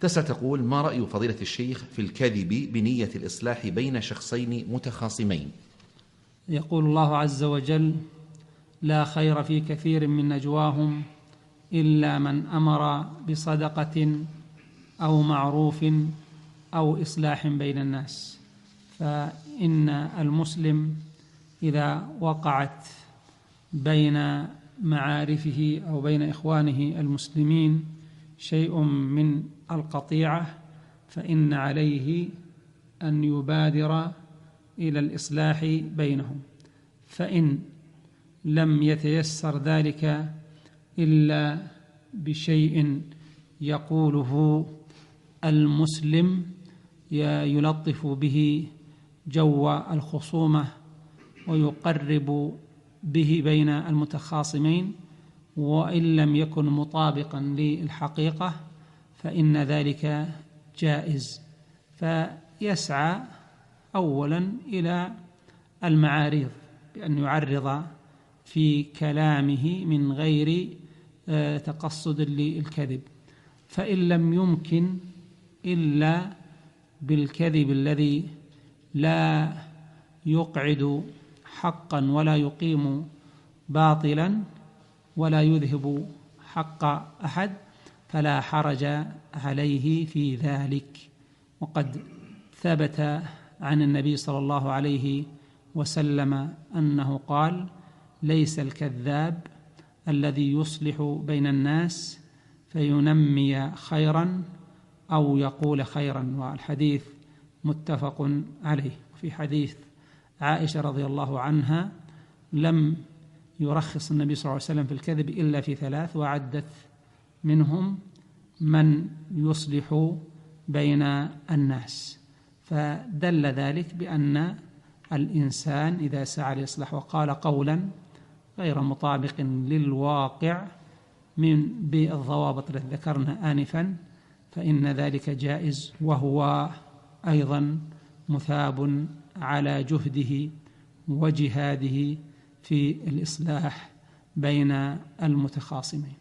تسعة تقول: ما رأي فضيلة الشيخ في الكذب بنية الإصلاح بين شخصين متخاصمين؟ يقول الله عز وجل: لا خير في كثير من نجواهم إلا من أمر بصدقة أو معروف أو إصلاح بين الناس. فإن المسلم إذا وقعت بين معارفه أو بين إخوانه المسلمين شيء من القطيعة فإن عليه أن يبادر إلى الإصلاح بينهم، فإن لم يتيسر ذلك إلا بشيء يقوله المسلم يلطف به جو الخصومة ويقرب به بين المتخاصمين، وإن لم يكن مطابقا للحقيقة فإن ذلك جائز. فيسعى أولا إلى المعارض بأن يعرض في كلامه من غير تقصد للكذب، فإن لم يمكن إلا بالكذب الذي لا يقعد حقا ولا يقيم باطلا ولا يذهب حق أحد فلا حرج عليه في ذلك. وقد ثبت عن النبي صلى الله عليه وسلم أنه قال: ليس الكذاب الذي يصلح بين الناس فينمي خيرا أو يقول خيرا، والحديث متفق عليه. وفي حديث عائشة رضي الله عنها لم يرخص النبي صلى الله عليه وسلم في الكذب إلا في ثلاث، وعدت منهم من يصلح بين الناس، فدل ذلك بأن الإنسان إذا سعى للإصلاح وقال قولا غير مطابق للواقع بالضوابط التي ذكرنا آنفا فإن ذلك جائز، وهو أيضا مثاب على جهده وجهاده في الإصلاح بين المتخاصمين.